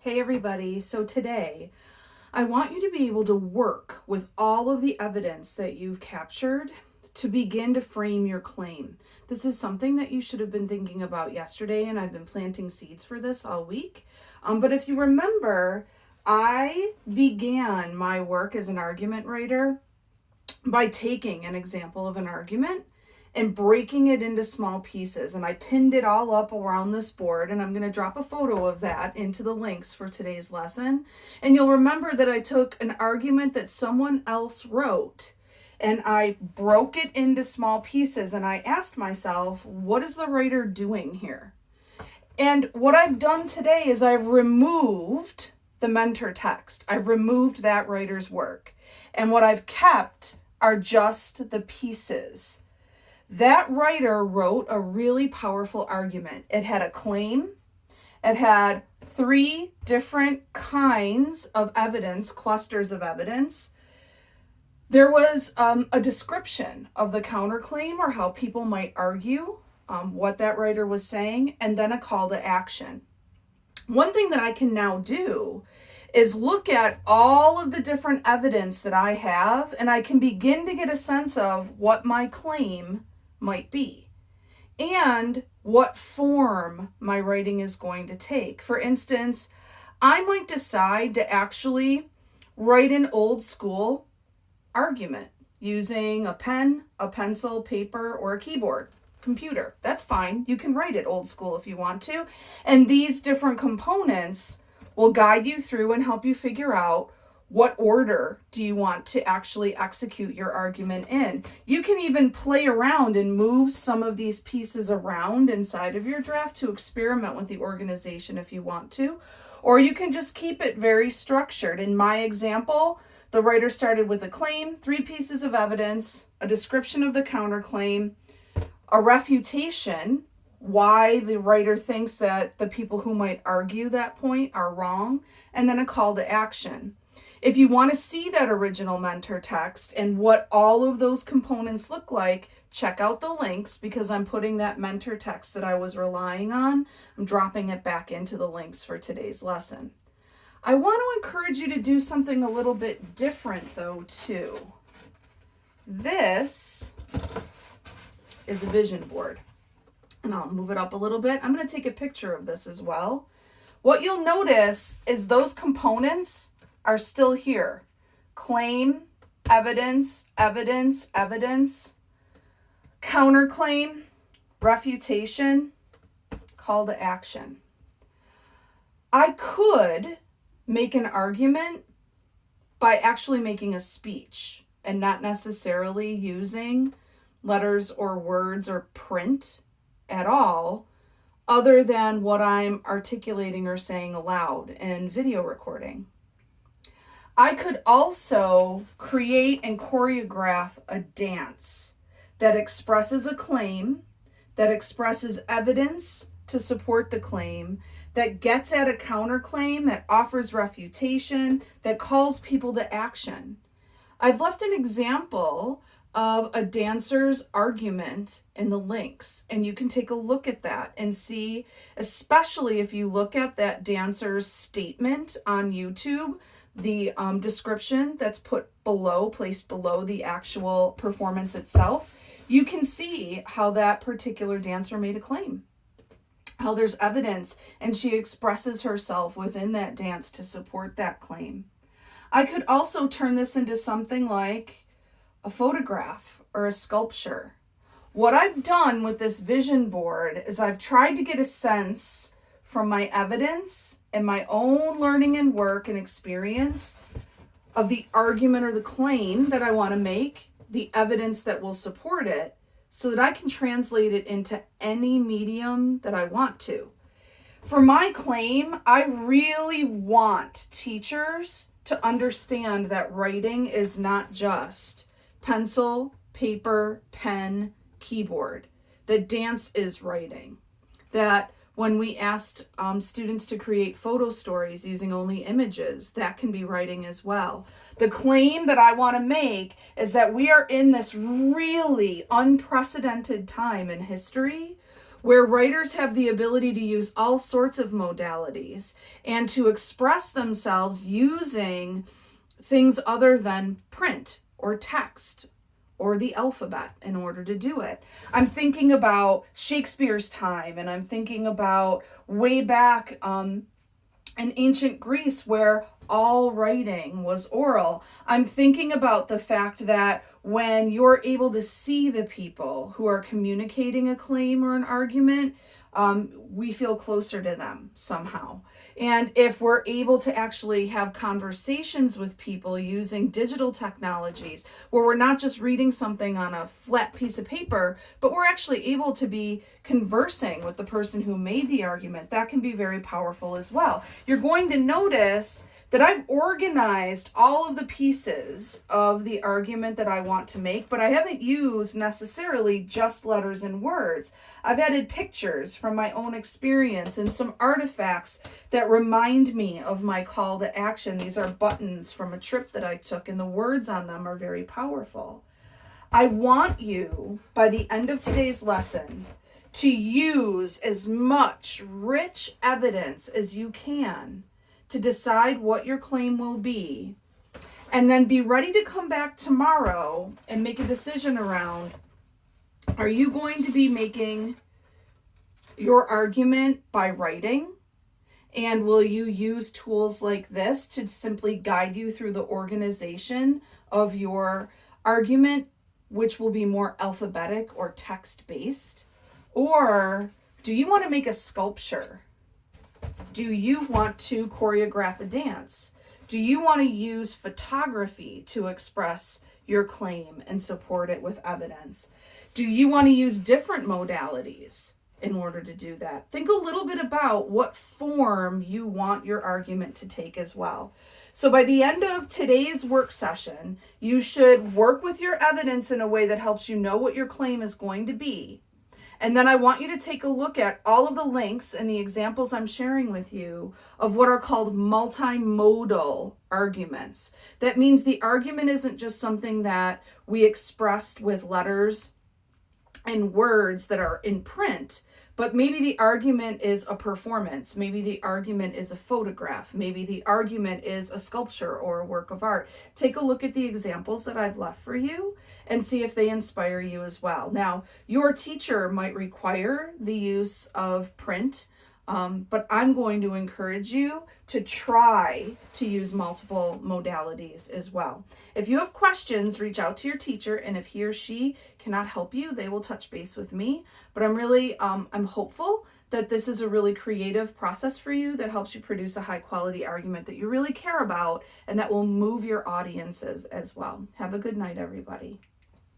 Hey everybody, so today I want you to be able to work with all of the evidence that you've captured to begin to frame your claim. This is something that you should have been thinking about yesterday, and I've been planting seeds for this all week. But if you remember, I began my work as an argument writer by taking an example of an argument and breaking it into small pieces. And I pinned it all up around this board, and I'm going to drop a photo of that into the links for today's lesson. And you'll remember that I took an argument that someone else wrote and I broke it into small pieces, and I asked myself, what is the writer doing here? And what I've done today is I've removed the mentor text. I've removed that writer's work. And what I've kept are just the pieces. That writer wrote a really powerful argument. It had a claim. It had 3 different kinds of evidence, clusters of evidence. There was a description of the counterclaim or how people might argue what that writer was saying, and then a call to action. One thing that I can now do is look at all of the different evidence that I have, and I can begin to get a sense of what my claim might be and what form my writing is going to take. For instance, I might decide to actually write an old school argument using a pen, a pencil, paper, or a keyboard, computer. That's fine. You can write it old school if you want to. And these different components will guide you through and help you figure out what order do you want to actually execute your argument in. You can even play around and move some of these pieces around inside of your draft to experiment with the organization if you want to, or you can just keep it very structured. In my example, the writer started with a claim, 3 pieces of evidence, a description of the counterclaim, a refutation, why the writer thinks that the people who might argue that point are wrong, and then a call to action. If you want to see that original mentor text and what all of those components look like, check out the links, because I'm putting that mentor text that I was relying on, I'm dropping it back into the links for today's lesson. I want to encourage you to do something a little bit different though too. This is a vision board, and I'll move it up a little bit. I'm going to take a picture of this as well. What you'll notice is those components are still here. Claim, evidence, evidence, evidence, counterclaim, refutation, call to action. I could make an argument by actually making a speech and not necessarily using letters or words or print at all, other than what I'm articulating or saying aloud in video recording. I could also create and choreograph a dance that expresses a claim, that expresses evidence to support the claim, that gets at a counterclaim, that offers refutation, that calls people to action. I've left an example of a dancer's argument in the links, and you can take a look at that and see, especially if you look at that dancer's statement on YouTube, the description that's placed below the actual performance itself, you can see how that particular dancer made a claim, how there's evidence, and she expresses herself within that dance to support that claim. I could also turn this into something like a photograph or a sculpture. What I've done with this vision board is I've tried to get a sense from my evidence and my own learning and work and experience of the argument or the claim that I want to make, the evidence that will support it, so that I can translate it into any medium that I want to. For my claim, I really want teachers to understand that writing is not just pencil, paper, pen, keyboard. That dance is writing. That when we asked students to create photo stories using only images, that can be writing as well. The claim that I want to make is that we are in this really unprecedented time in history where writers have the ability to use all sorts of modalities and to express themselves using things other than print or text or the alphabet in order to do it. I'm thinking about Shakespeare's time, and I'm thinking about way back in ancient Greece where all writing was oral. I'm thinking about the fact that when you're able to see the people who are communicating a claim or an argument, we feel closer to them somehow. And if we're able to actually have conversations with people using digital technologies, where we're not just reading something on a flat piece of paper, but we're actually able to be conversing with the person who made the argument, that can be very powerful as well. You're going to notice that I've organized all of the pieces of the argument that I want to make, but I haven't used necessarily just letters and words. I've added pictures from my own experience and some artifacts that remind me of my call to action. These are buttons from a trip that I took, and the words on them are very powerful. I want you, by the end of today's lesson, to use as much rich evidence as you can to decide what your claim will be, and then be ready to come back tomorrow and make a decision around, are you going to be making your argument by writing? And will you use tools like this to simply guide you through the organization of your argument, which will be more alphabetic or text-based? Or do you want to make a sculpture? Do you want to choreograph a dance? Do you want to use photography to express your claim and support it with evidence? Do you want to use different modalities in order to do that? Think a little bit about what form you want your argument to take as well. So by the end of today's work session, you should work with your evidence in a way that helps you know what your claim is going to be. And then I want you to take a look at all of the links and the examples I'm sharing with you of what are called multimodal arguments. That means the argument isn't just something that we expressed with letters and words that are in print, but maybe the argument is a performance. Maybe the argument is a photograph. Maybe the argument is a sculpture or a work of art. Take a look at the examples that I've left for you and see if they inspire you as well. Now, your teacher might require the use of print, but I'm going to encourage you to try to use multiple modalities as well. If you have questions, reach out to your teacher, and if he or she cannot help you, they will touch base with me. But I'm really, I'm hopeful that this is a really creative process for you that helps you produce a high quality argument that you really care about and that will move your audiences as well. Have a good night, everybody.